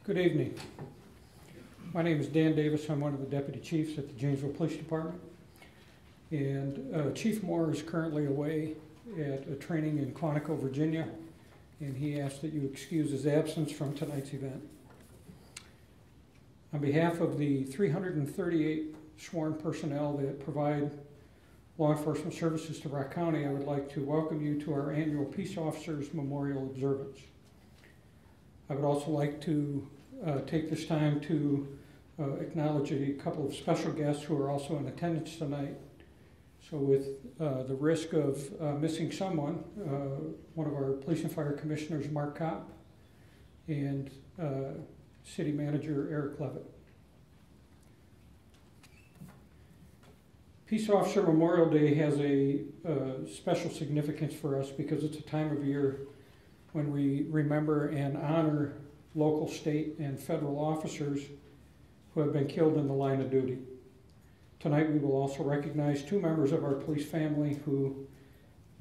Good evening. My name is Dan Davis. I'm one of the deputy chiefs at the Janesville Police Department. And Chief Moore is currently away at a training in Quantico, Virginia, and he asked that you excuse his absence from tonight's event. On behalf of the 338 sworn personnel that provide law enforcement services to Rock County, I would like to welcome you to our annual Peace Officers Memorial Observance. I would also like to take this time to acknowledge a couple of special guests who are also in attendance tonight. So with the risk of missing someone, one of our Police and Fire Commissioners, Mark Kopp, and City Manager Eric Levitt. Peace Officer Memorial Day has a special significance for us because it's a time of year when we remember and honor local, state, and federal officers who have been killed in the line of duty. Tonight we will also recognize two members of our police family who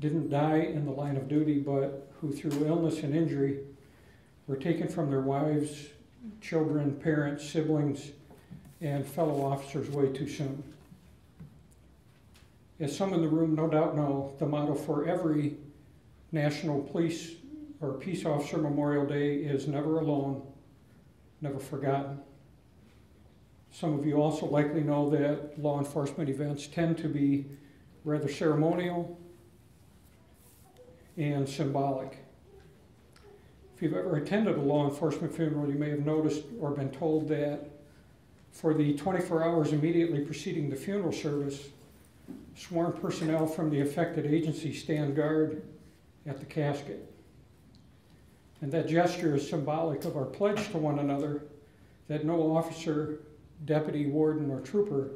didn't die in the line of duty, but who through illness and injury were taken from their wives, children, parents, siblings, and fellow officers way too soon. As some in the room no doubt know, the motto for every National Police or Peace Officer Memorial Day is never alone, never forgotten. Some of you also likely know that law enforcement events tend to be rather ceremonial and symbolic. If you've ever attended a law enforcement funeral, you may have noticed or been told that for the 24 hours immediately preceding the funeral service, sworn personnel from the affected agency stand guard at the casket. And that gesture is symbolic of our pledge to one another that no officer, deputy, warden, or trooper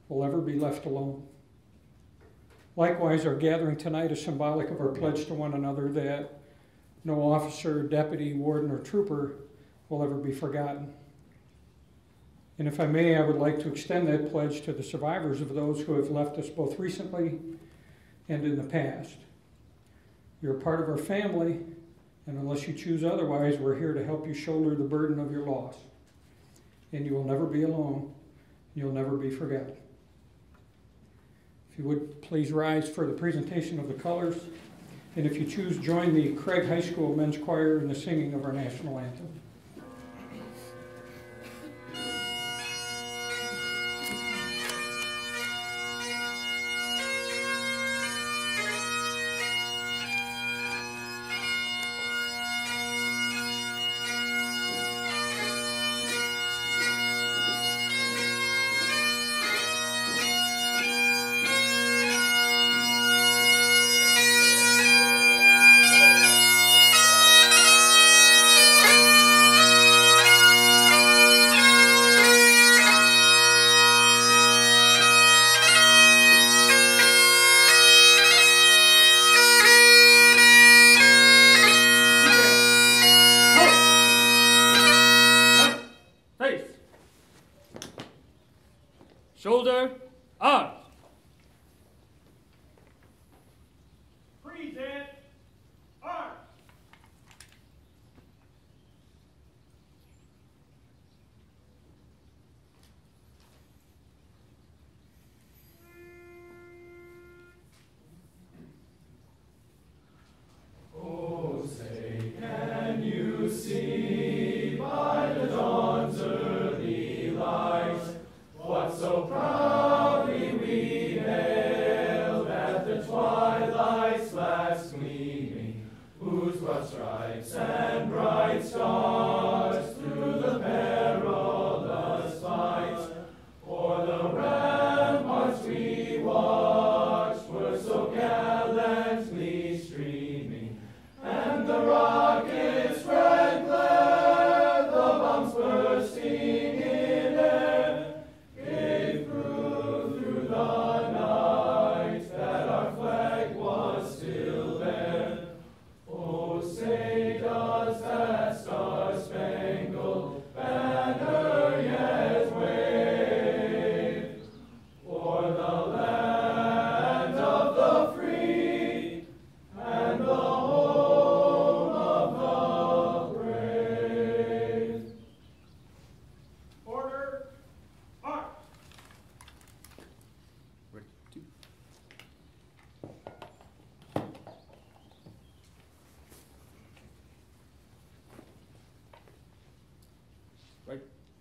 will ever be left alone. Likewise, our gathering tonight is symbolic of our pledge to one another that no officer, deputy, warden, or trooper will ever be forgotten. And if I may, I would like to extend that pledge to the survivors of those who have left us both recently and in the past. You're a part of our family, and unless you choose otherwise, we're here to help you shoulder the burden of your loss. And you will never be alone. You'll never be forgotten. If you would please rise for the presentation of the colors, and if you choose, join the Craig High School Men's Choir in the singing of our national anthem. Shoulder, arms. Present, arms. Oh, say, can you see by the dawn's early light what so proudly we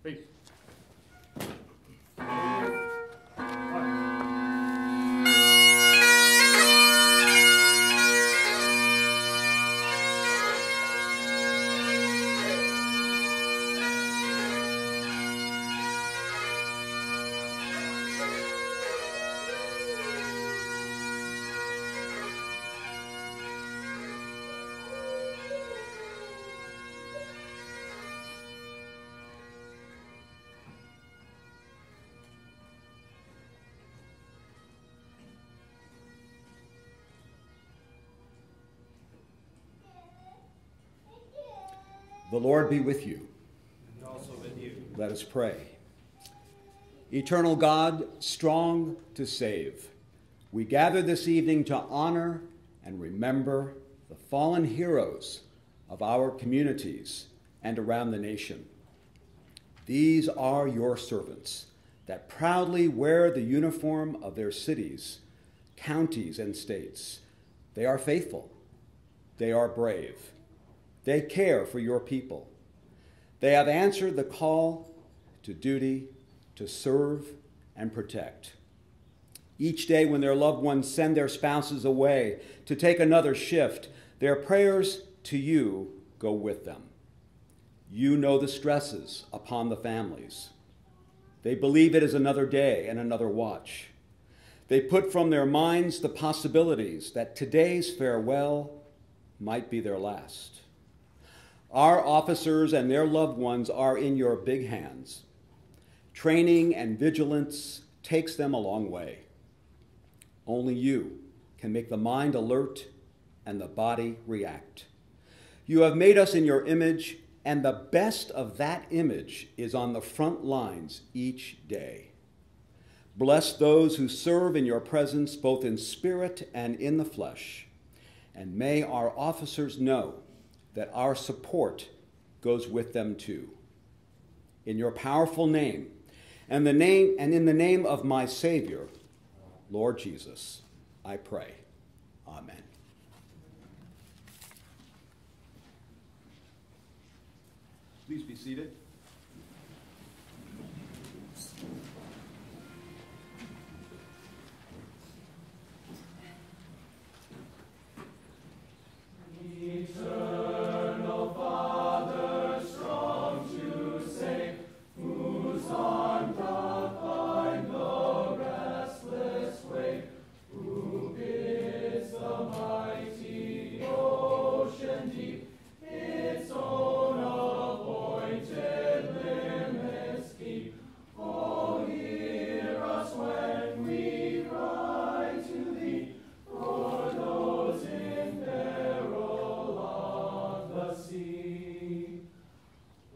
Peace. The Lord be with you. And also with you. Let us pray. Eternal God, strong to save, we gather this evening to honor and remember the fallen heroes of our communities and around the nation. These are your servants that proudly wear the uniform of their cities, counties, and states. They are faithful. They are brave. They care for your people. They have answered the call to duty, to serve and protect. Each day when their loved ones send their spouses away to take another shift, their prayers to you go with them. You know the stresses upon the families. They believe it is another day and another watch. They put from their minds the possibilities that today's farewell might be their last. Our officers and their loved ones are in your big hands. Training and vigilance takes them a long way. Only you can make the mind alert and the body react. You have made us in your image, and the best of that image is on the front lines each day. Bless those who serve in your presence, both in spirit and in the flesh. And may our officers know that our support goes with them too. In your powerful name, and in the name of my Savior, Lord Jesus, I pray. Amen. Please be seated. Eternal Father, strong to save, whose arm doth bind the restless wave, who bids the mighty ocean deep its own appointed limits keep. Oh, hear us when we cry to thee, for those in peril of the sea.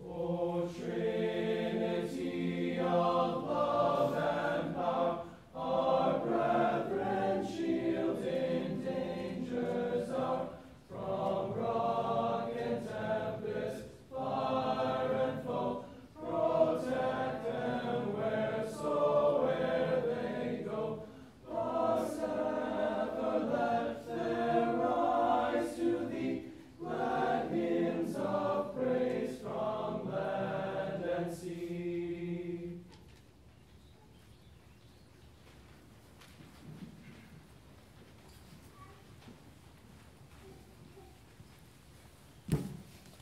O Trinity of love and power, our brethren shield in danger's hour, from rock and tempest, fire and foe, protect them wheresoe'er they go. Thus ever let there rise to thee glad hymns of praise from land and sea.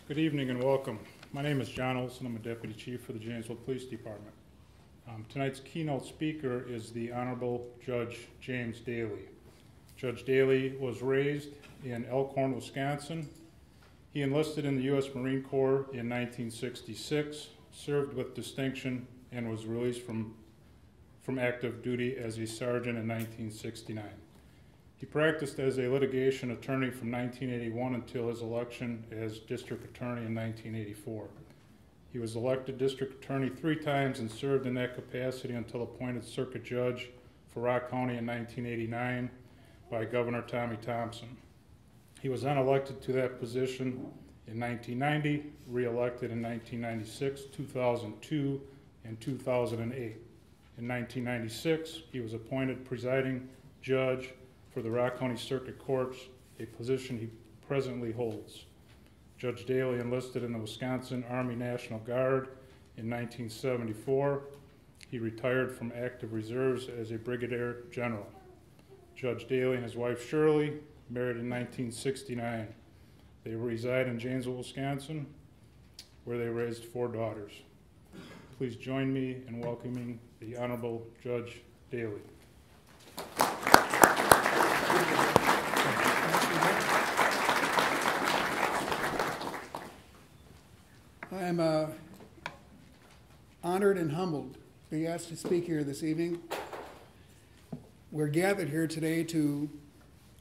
Good evening and welcome. My name is John Olson. I'm a Deputy Chief for the Janesville Police Department. Tonight's keynote speaker is the Honorable Judge James Daly. Judge Daly was raised in Elkhorn, Wisconsin. He enlisted in the U.S. Marine Corps in 1966, served with distinction, and was released from active duty as a sergeant in 1969. He practiced as a litigation attorney from 1981 until his election as district attorney in 1984. He was elected district attorney 3 times and served in that capacity until appointed circuit judge for Rock County in 1989 by Governor Tommy Thompson. He was then elected to that position in 1990, re-elected in 1996, 2002, and 2008. In 1996, he was appointed presiding judge for the Rock County Circuit Courts, a position he presently holds. Judge Daly enlisted in the Wisconsin Army National Guard In 1974, he retired from active reserves as a brigadier general. Judge Daly and his wife Shirley married in 1969. They reside in Janesville, Wisconsin, where they raised 4 daughters. Please join me in welcoming the Honorable Judge Daly. I am honored and humbled to be asked to speak here this evening. We're gathered here today to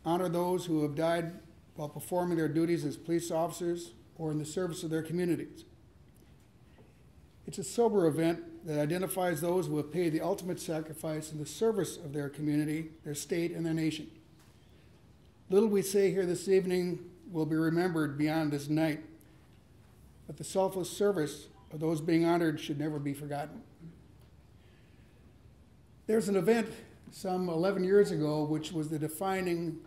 honor those who have died while performing their duties as police officers or in the service of their communities. It's a sober event that identifies those who have paid the ultimate sacrifice in the service of their community, their state, and their nation. Little we say here this evening will be remembered beyond this night, but the selfless service of those being honored should never be forgotten. There's an event some 11 years ago which was the defining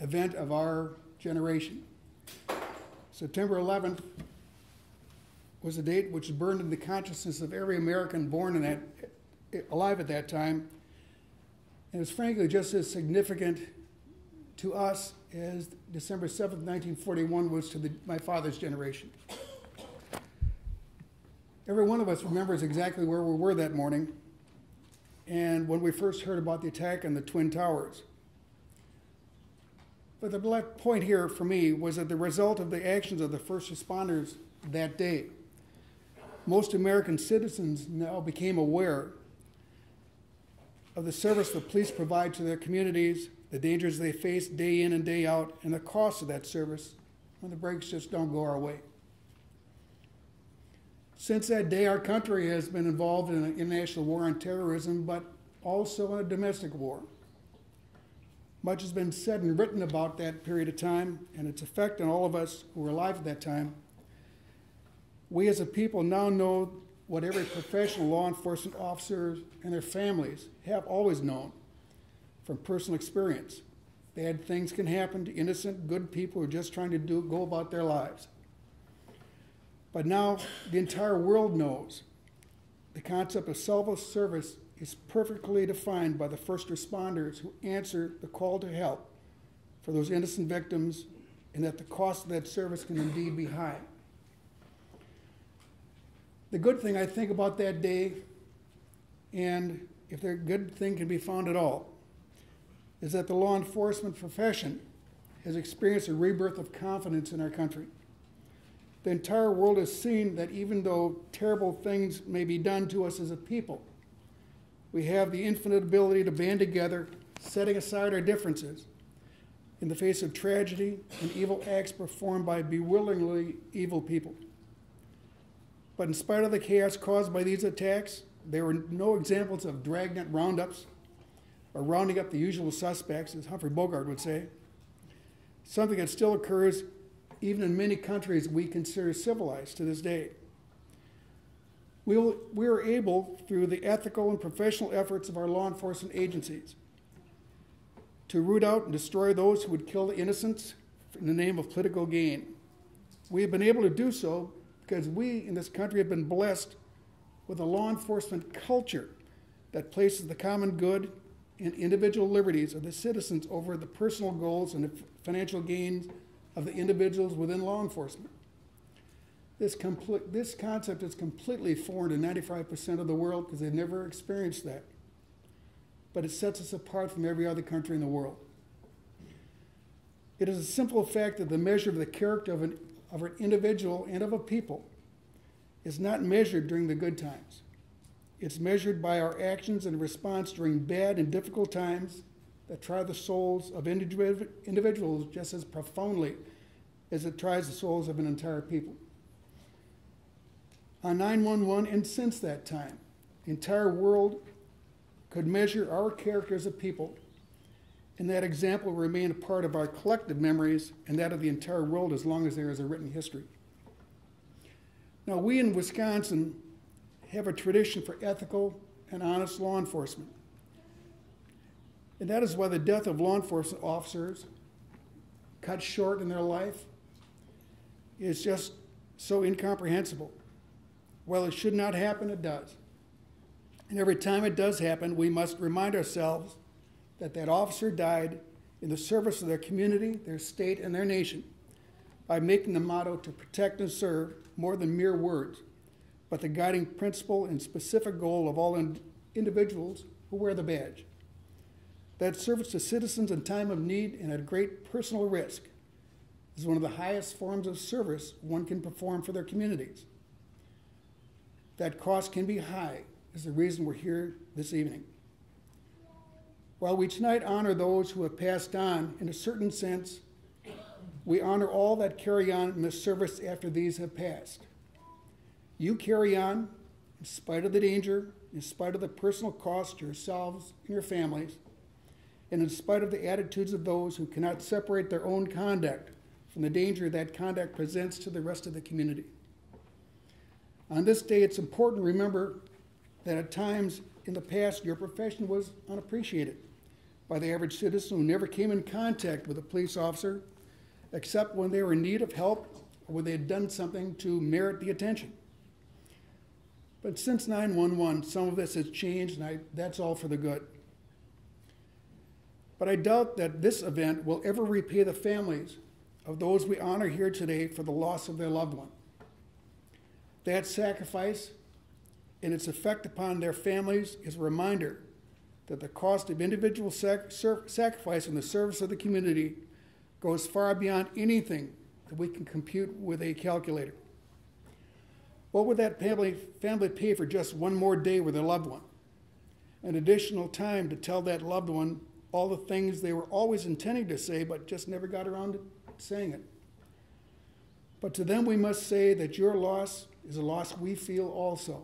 event of our generation. September 11th was a date which burned in the consciousness of every American born alive at that time, and it's frankly just as significant to us as December 7th, 1941 was to my father's generation. Every one of us remembers exactly where we were that morning and when we first heard about the attack on the Twin Towers. But the point here for me was that the result of the actions of the first responders that day, most American citizens now became aware of the service the police provide to their communities, the dangers they face day in and day out, and the cost of that service when the brakes just don't go our way. Since that day, our country has been involved in an international war on terrorism, but also in a domestic war. Much has been said and written about that period of time and its effect on all of us who were alive at that time. We as a people now know what every professional law enforcement officer and their families have always known from personal experience. Bad things can happen to innocent, good people who are just trying to go about their lives. But now the entire world knows the concept of selfless service is perfectly defined by the first responders who answer the call to help for those innocent victims, and that the cost of that service can indeed be high. The good thing I think about that day, and if the good thing can be found at all, is that the law enforcement profession has experienced a rebirth of confidence in our country. The entire world has seen that even though terrible things may be done to us as a people, we have the infinite ability to band together, setting aside our differences in the face of tragedy and evil acts performed by bewilderingly evil people. But in spite of the chaos caused by these attacks, there were no examples of dragnet roundups or rounding up the usual suspects, as Humphrey Bogart would say, something that still occurs even in many countries we consider civilized to this day. We were able, through the ethical and professional efforts of our law enforcement agencies, to root out and destroy those who would kill the innocents in the name of political gain. We have been able to do so because we in this country have been blessed with a law enforcement culture that places the common good and individual liberties of the citizens over the personal goals and the financial gains of the individuals within law enforcement. This concept is completely foreign to 95% of the world because they've never experienced that. But it sets us apart from every other country in the world. It is a simple fact that the measure of the character of an individual and of a people is not measured during the good times. It's measured by our actions and response during bad and difficult times that try the souls of individuals just as profoundly as it tries the souls of an entire people. On 9/11 and since that time, the entire world could measure our character as a people, and that example will remain a part of our collective memories and that of the entire world as long as there is a written history. Now, we in Wisconsin have a tradition for ethical and honest law enforcement. And that is why the death of law enforcement officers cut short in their life is just so incomprehensible. While it should not happen, it does. And every time it does happen, we must remind ourselves that that officer died in the service of their community, their state, and their nation by making the motto to protect and serve more than mere words, but the guiding principle and specific goal of all individuals who wear the badge. That service to citizens in time of need and at great personal risk is one of the highest forms of service one can perform for their communities. That cost can be high is the reason we're here this evening. While we tonight honor those who have passed on, in a certain sense, we honor all that carry on in the service after these have passed. You carry on in spite of the danger, in spite of the personal cost to yourselves and your families, and in spite of the attitudes of those who cannot separate their own conduct from the danger that conduct presents to the rest of the community. On this day, it's important to remember that at times in the past, your profession was unappreciated by the average citizen who never came in contact with a police officer except when they were in need of help or when they had done something to merit the attention. But since 9/11, some of this has changed, and that's all for the good. But I doubt that this event will ever repay the families of those we honor here today for the loss of their loved one. That sacrifice and its effect upon their families is a reminder that the cost of individual sacrifice in the service of the community goes far beyond anything that we can compute with a calculator. What would that family pay for just one more day with their loved one? An additional time to tell that loved one all the things they were always intending to say but just never got around to saying it. But to them we must say that your loss is a loss we feel also.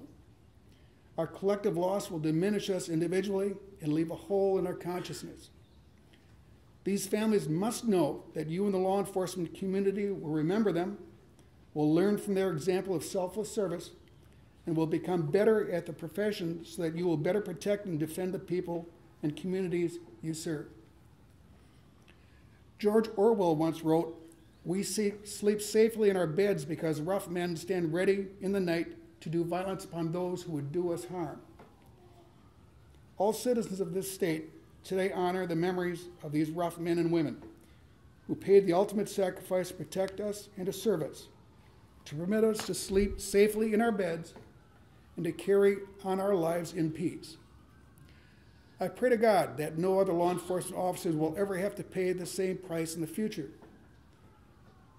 Our collective loss will diminish us individually and leave a hole in our consciousness. These families must know that you and the law enforcement community will remember them, will learn from their example of selfless service, and will become better at the profession so that you will better protect and defend the people and communities you serve. George Orwell once wrote, "We sleep safely in our beds because rough men stand ready in the night to do violence upon those who would do us harm." All citizens of this state today honor the memories of these rough men and women who paid the ultimate sacrifice to protect us and to serve us, to permit us to sleep safely in our beds and to carry on our lives in peace. I pray to God that no other law enforcement officers will ever have to pay the same price in the future.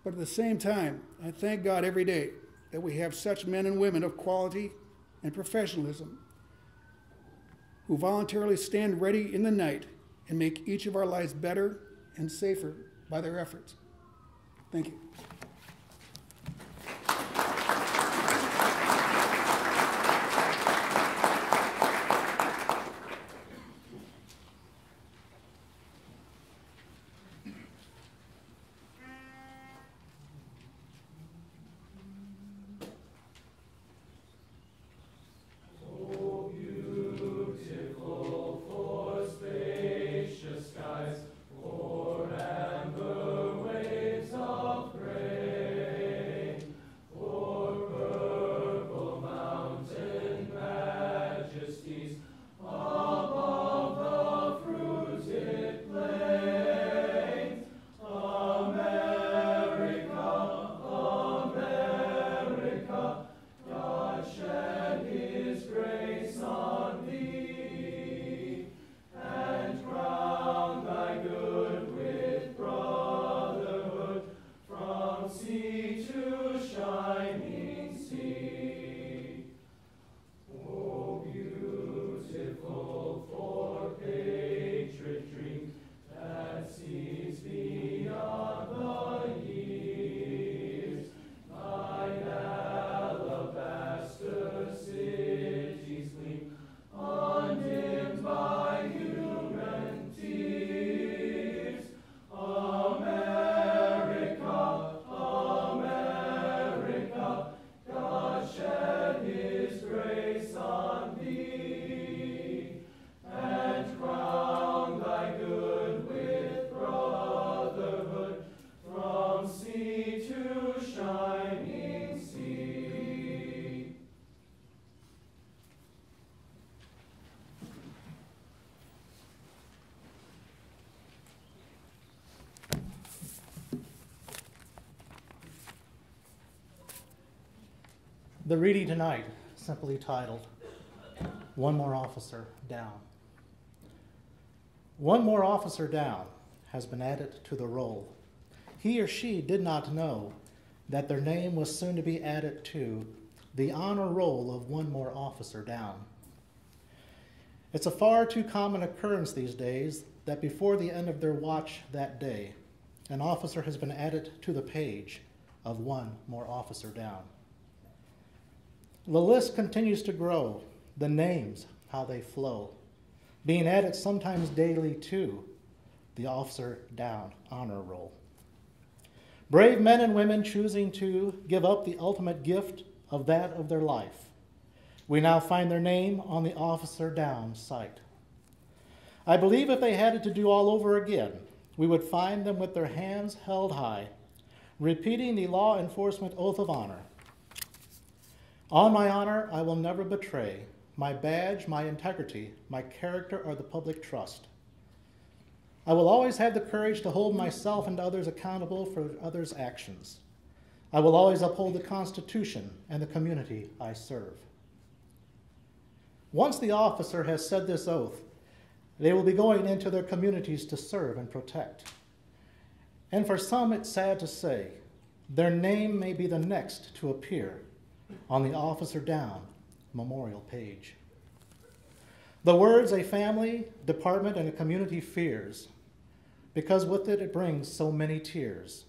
But at the same time, I thank God every day that we have such men and women of quality and professionalism who voluntarily stand ready in the night and make each of our lives better and safer by their efforts. Thank you. Spacious skies, for amber waves of grace. The reading tonight, simply titled, One More Officer Down. One more officer down has been added to the roll. He or she did not know that their name was soon to be added to the honor roll of one more officer down. It's a far too common occurrence these days that before the end of their watch that day, an officer has been added to the page of one more officer down. The list continues to grow, the names, how they flow, being added sometimes daily to the officer down honor roll. Brave men and women choosing to give up the ultimate gift of that of their life. We now find their name on the officer down site. I believe if they had it to do all over again, we would find them with their hands held high, repeating the law enforcement oath of honor. On my honor, I will never betray my badge, my integrity, my character, or the public trust. I will always have the courage to hold myself and others accountable for others' actions. I will always uphold the Constitution and the community I serve. Once the officer has said this oath, they will be going into their communities to serve and protect. And for some, it's sad to say, their name may be the next to appear on the officer down memorial page. The words a family, department, and a community fears, because with it brings so many tears.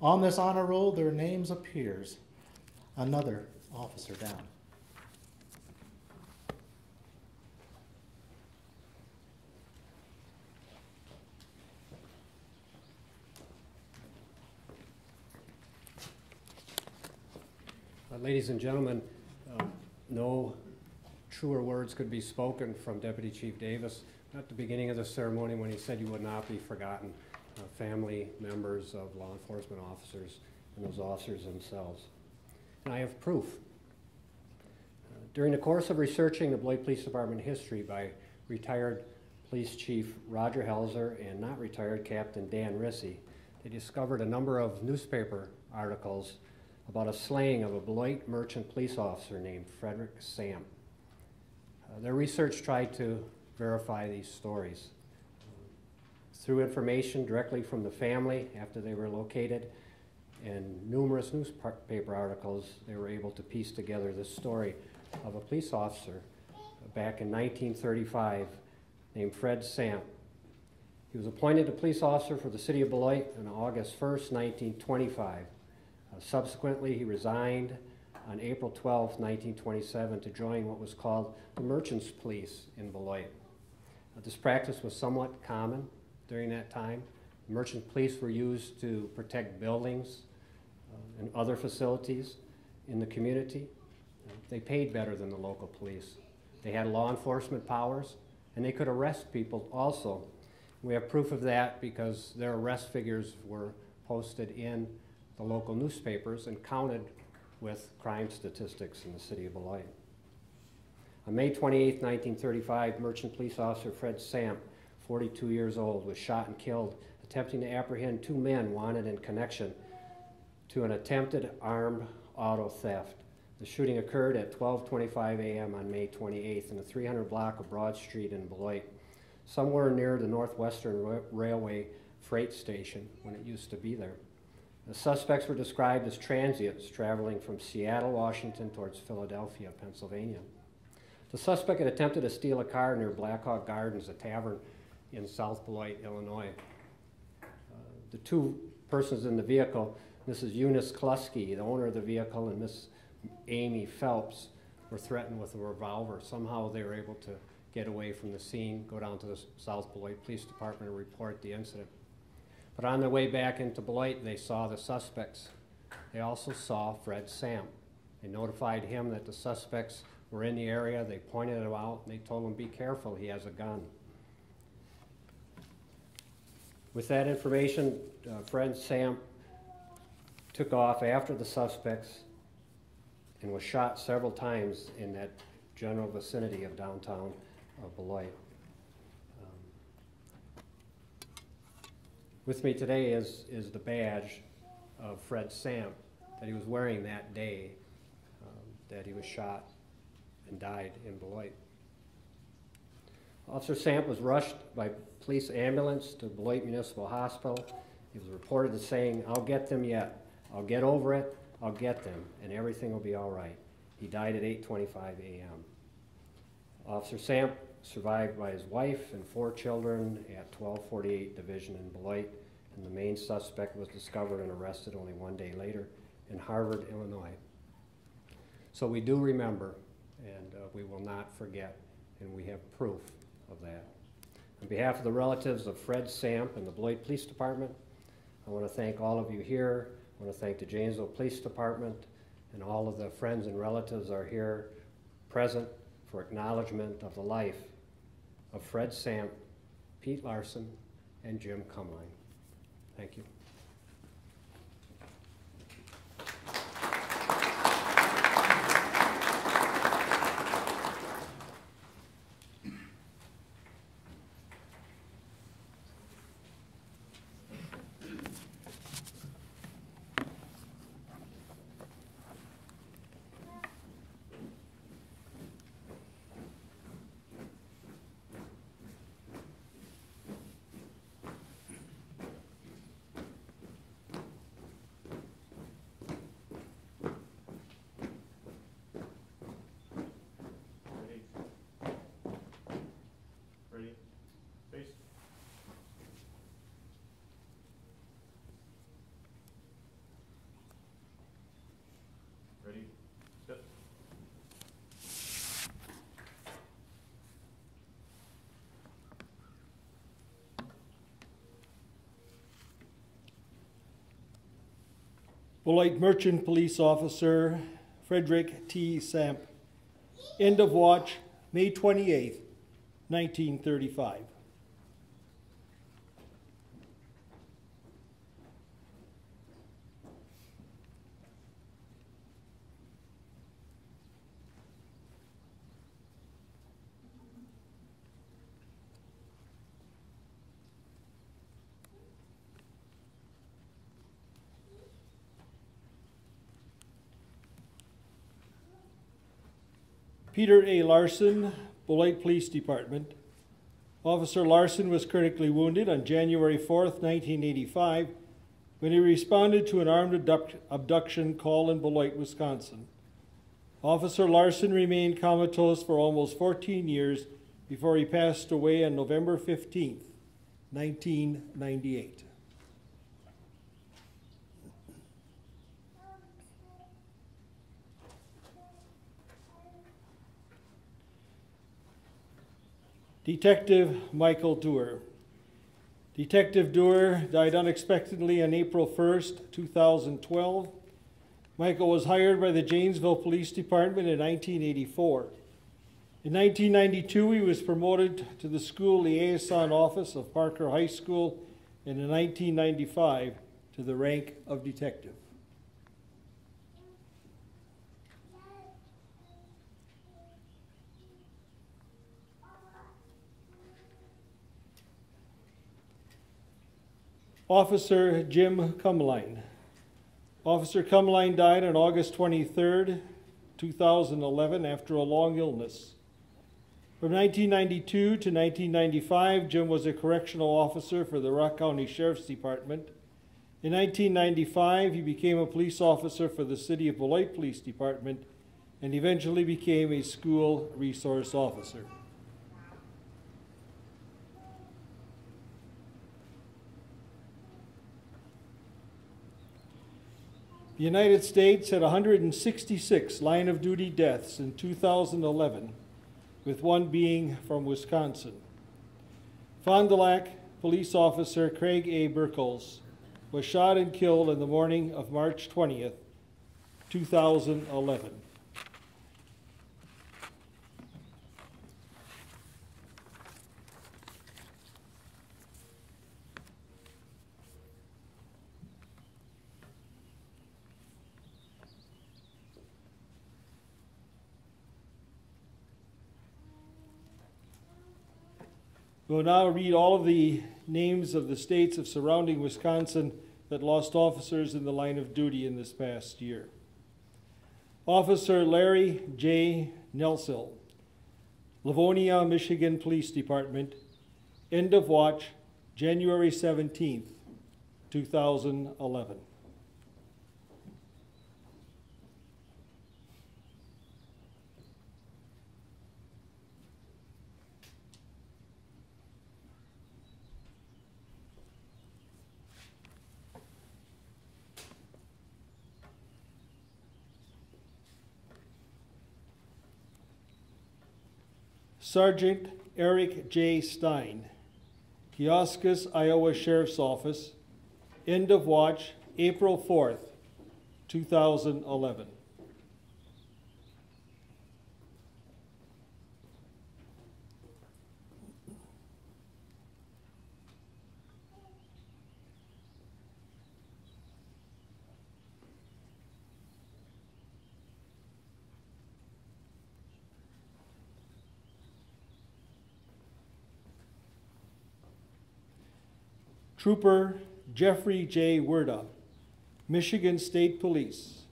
On this honor roll, their names appears, another officer down. Ladies and gentlemen, no truer words could be spoken from Deputy Chief Davis at the beginning of the ceremony when he said you would not be forgotten, family members of law enforcement officers and those officers themselves. And I have proof. During the course of researching the Beloit Police Department history by retired Police Chief Roger Helzer and not retired Captain Dan Rissy, they discovered a number of newspaper articles about a slaying of a Beloit merchant police officer named Fredrick Samp. Their research tried to verify these stories. Through information directly from the family after they were located and numerous newspaper articles, they were able to piece together this story of a police officer back in 1935 named Fred Samp. He was appointed a police officer for the city of Beloit on August 1st, 1925. Subsequently, he resigned on April 12, 1927 to join what was called the Merchants Police in Beloit. This practice was somewhat common during that time. The merchant police were used to protect buildings and other facilities in the community. They paid better than the local police. They had law enforcement powers, and they could arrest people also. We have proof of that because their arrest figures were posted in the local newspapers and counted with crime statistics in the city of Beloit. On May 28, 1935, Merchant Police Officer Fred Samp, 42 years old, was shot and killed attempting to apprehend two men wanted in connection to an attempted armed auto theft. The shooting occurred at 12:25 a.m. on May 28th in the 300 block of Broad Street in Beloit, somewhere near the Northwestern Railway freight station when it used to be there. The suspects were described as transients traveling from Seattle, Washington towards Philadelphia, Pennsylvania. The suspect had attempted to steal a car near Blackhawk Gardens, a tavern in South Beloit, Illinois. The two persons in the vehicle, Mrs. Eunice Kluski, the owner of the vehicle, and Miss Amy Phelps, were threatened with a revolver. Somehow they were able to get away from the scene, go down to the South Beloit Police Department and report the incident. But on their way back into Beloit, they saw the suspects. They also saw Fred Samp. They notified him that the suspects were in the area. They pointed it out, and they told him, be careful, he has a gun. With that information, Fred Samp took off after the suspects and was shot several times in that general vicinity of downtown Beloit. With me today is the badge of Fred Samp that he was wearing that day. that he was shot and died in Beloit. Officer Samp was rushed by police ambulance to Beloit Municipal Hospital. He was reported as saying, "I'll get them yet. I'll get over it. I'll get them, and everything will be all right." He died at 8:25 a.m. Officer Samp survived by his wife and 4 children at 1248 Division in Beloit, and the main suspect was discovered and arrested only 1 day later in Harvard, Illinois. So we do remember, and we will not forget, and we have proof of that. On behalf of the relatives of Fred Samp and the Beloit Police Department, I want to thank all of you here. I want to thank the Janesville Police Department, and all of the friends and relatives are here present for acknowledgement of the life of Fred Samp, Pete Larson, and Jim Cumline. Thank you. Beloit Merchant Police Officer Fredrick T. Samp. End of watch, May 28, 1935. Peter A. Larson, Beloit Police Department. Officer Larson was critically wounded on January 4th, 1985, when he responded to an armed abduction call in Beloit, Wisconsin. Officer Larson remained comatose for almost 14 years before he passed away on November 15th, 1998. Detective Michael Duerr. Detective Duerr died unexpectedly on April 1st, 2012. Michael was hired by the Janesville Police Department in 1984. In 1992, he was promoted to the school liaison office of Parker High School, and in 1995 to the rank of detective. Officer Jim Cumline. Officer Cumline died on August 23, 2011, after a long illness. From 1992 to 1995, Jim was a correctional officer for the Rock County Sheriff's Department. In 1995, he became a police officer for the City of Beloit Police Department and eventually became a school resource officer. The United States had 166 line-of-duty deaths in 2011, with one being from Wisconsin. Fond du Lac police officer Craig A. Burkles was shot and killed in the morning of March 20th, 2011. We'll now read all of the names of the states of surrounding Wisconsin that lost officers in the line of duty in this past year. Officer Larry J. Nelsil, Livonia, Michigan Police Department, end of watch January 17th, 2011. Sergeant Eric J. Stein, Kioskis, Iowa Sheriff's Office, end of watch April 4th, 2011. Trooper Jeffrey J. Werda, Michigan State Police,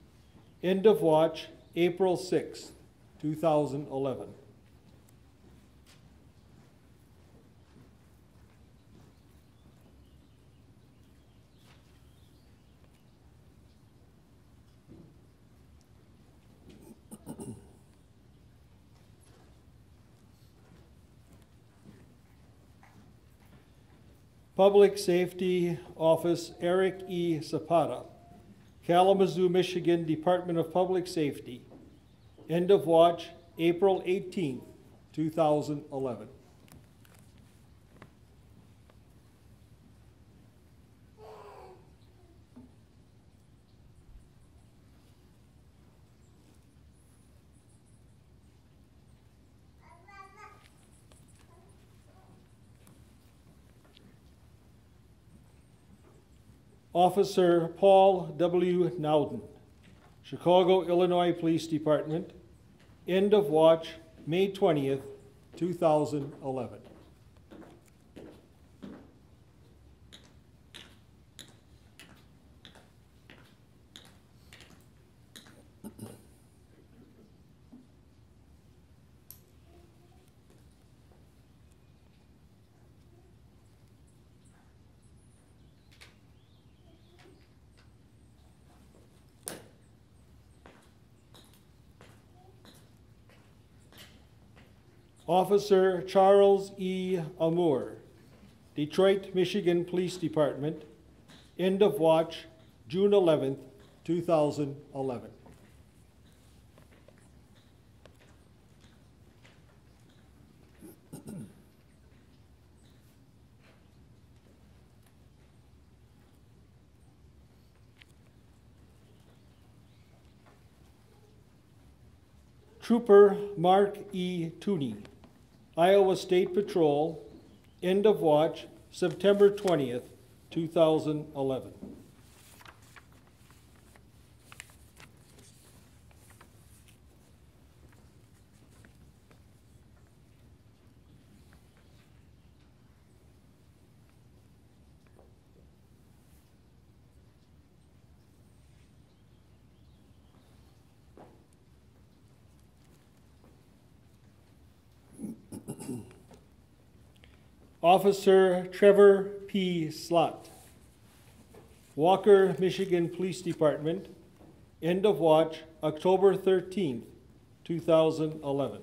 end of watch April 6, 2011. Public Safety Office Eric E. Zapata, Kalamazoo, Michigan Department of Public Safety, end of watch April 18, 2011. Officer Paul W. Nowden, Chicago, Illinois Police Department, end of watch May 20th, 2011. Officer Charles E. Amour, Detroit, Michigan Police Department, end of watch June 11th, 2011. Trooper Mark E. Tooney, Iowa State Patrol, end of watch September 20th, 2011. Officer Trevor P. Slott, Walker, Michigan Police Department, end of watch October 13th, 2011.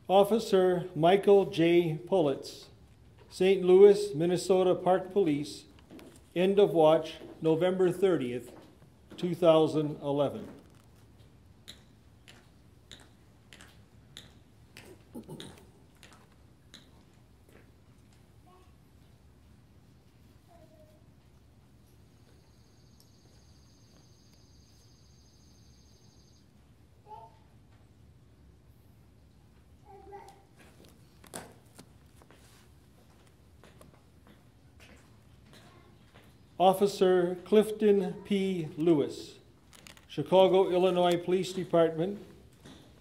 Officer Michael J. Pullitz, St. Louis, Minnesota Park Police, end of watch November 30th, 2011. Officer Clifton P. Lewis, Chicago, Illinois Police Department,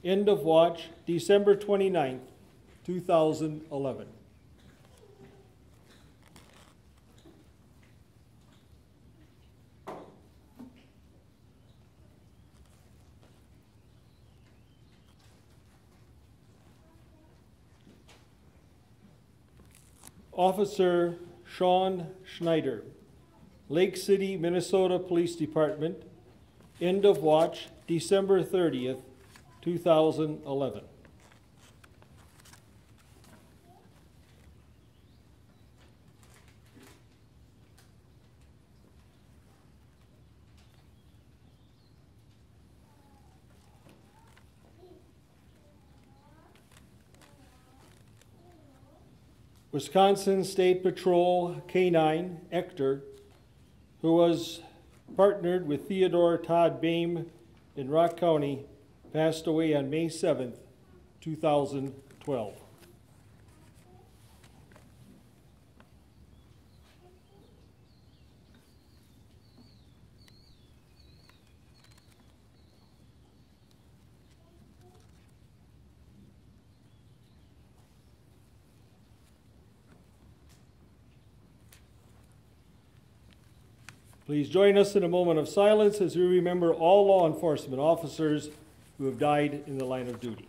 end of watch, December 29th, 2011. Officer Sean Schneider, Lake City, Minnesota Police Department, end of watch, December 30th, 2011. Wisconsin State Patrol K-9 Ector, who was partnered with Theodore Todd Bame in Rock County, passed away on May 7th, 2012. Please join us in a moment of silence as we remember all law enforcement officers who have died in the line of duty.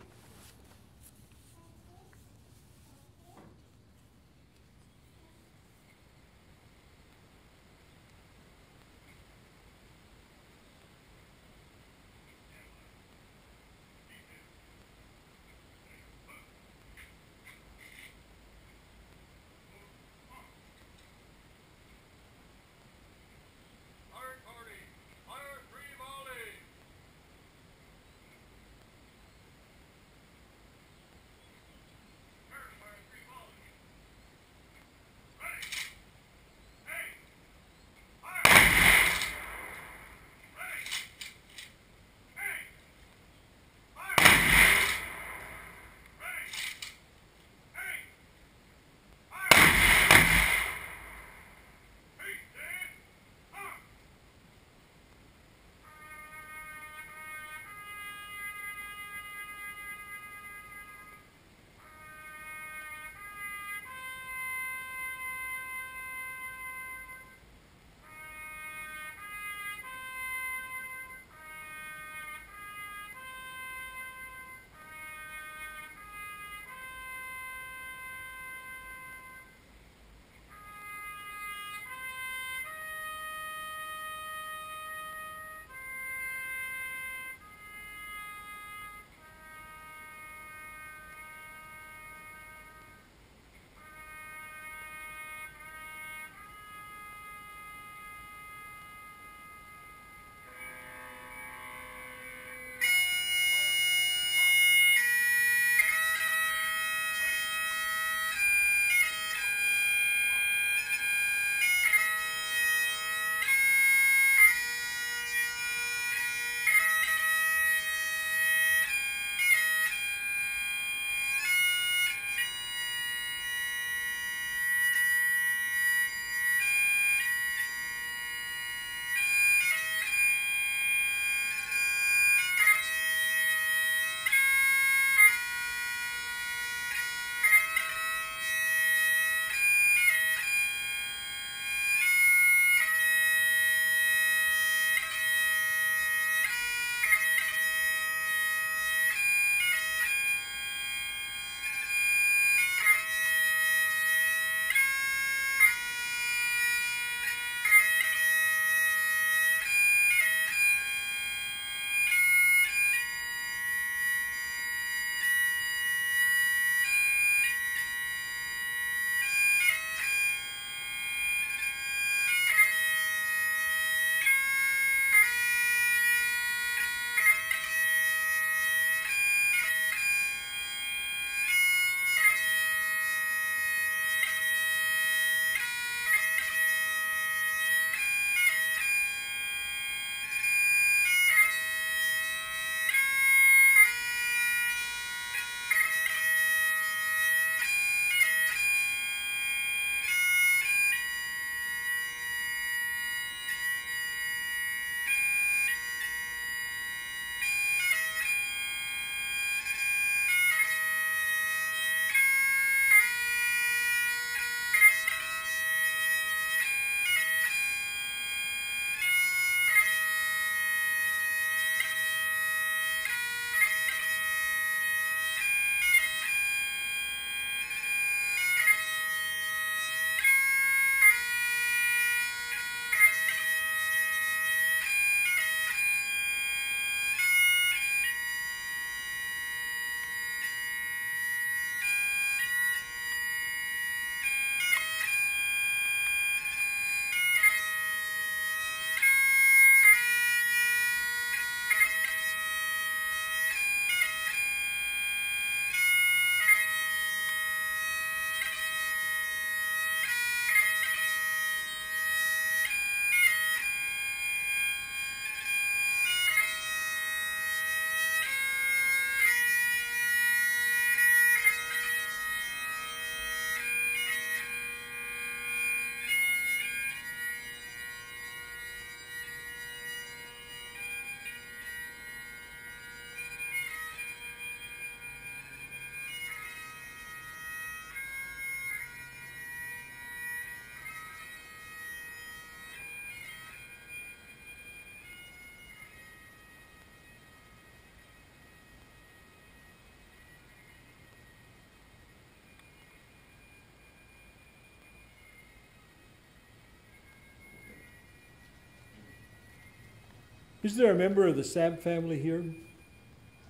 Is there a member of the Samp family here?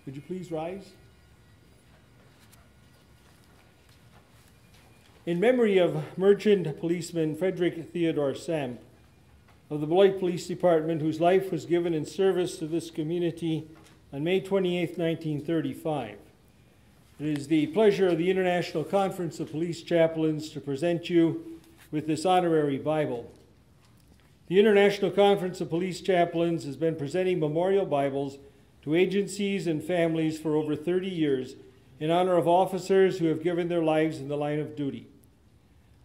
Would you please rise? In memory of Merchant Policeman Fredrick Theodore Samp of the Beloit Police Department, whose life was given in service to this community on May 28, 1935. It is the pleasure of the International Conference of Police Chaplains to present you with this honorary Bible. The International Conference of Police Chaplains has been presenting memorial Bibles to agencies and families for over 30 years in honor of officers who have given their lives in the line of duty.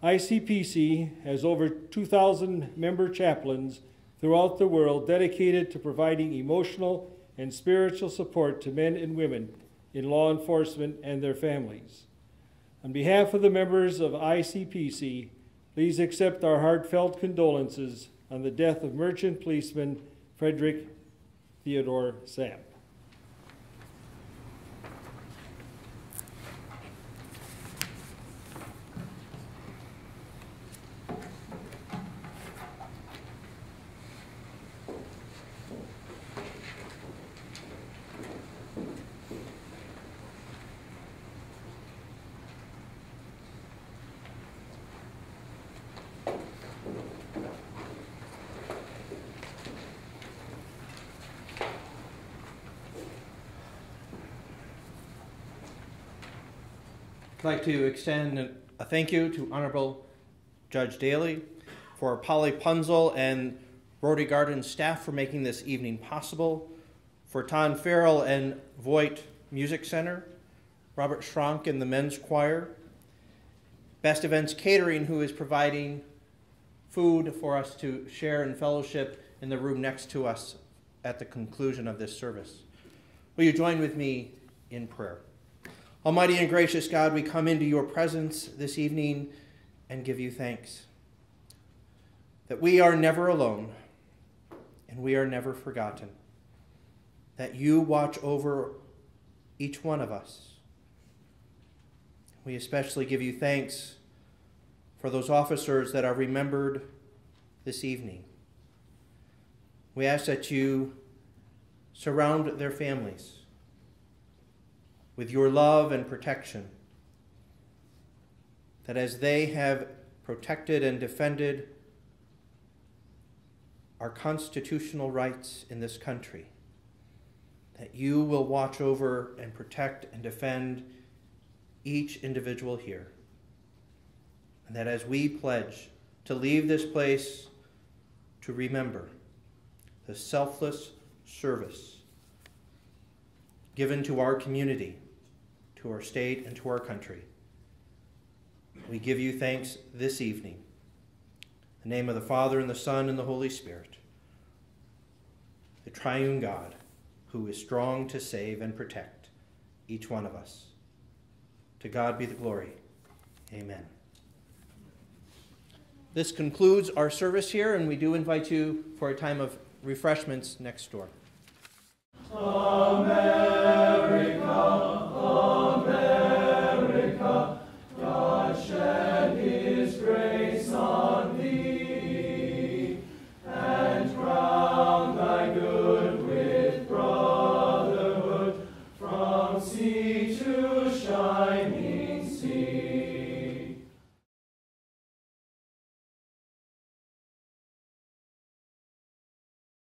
ICPC has over 2,000 member chaplains throughout the world dedicated to providing emotional and spiritual support to men and women in law enforcement and their families. On behalf of the members of ICPC, please accept our heartfelt condolences on the death of Merchant Policeman Fredrick Theodore Samp. I'd like to extend a thank you to Honorable Judge Daly, for Polly Punzel and Rotary Gardens staff for making this evening possible, for Ton Farrell and Voight Music Center, Robert Schrank and the Men's Choir, Best Events Catering, who is providing food for us to share in fellowship in the room next to us at the conclusion of this service. Will you join with me in prayer? Almighty and gracious God, we come into your presence this evening and give you thanks that we are never alone and we are never forgotten, that you watch over each one of us. We especially give you thanks for those officers that are remembered this evening. We ask that you surround their families with your love and protection, that as they have protected and defended our constitutional rights in this country, that you will watch over and protect and defend each individual here. And that as we pledge to leave this place to remember the selfless service given to our community, to our state, and to our country, we give you thanks this evening. In the name of the Father, and the Son, and the Holy Spirit, the triune God, who is strong to save and protect each one of us. To God be the glory. Amen. This concludes our service here, and we do invite you for a time of refreshments next door. America, America, God shed his grace.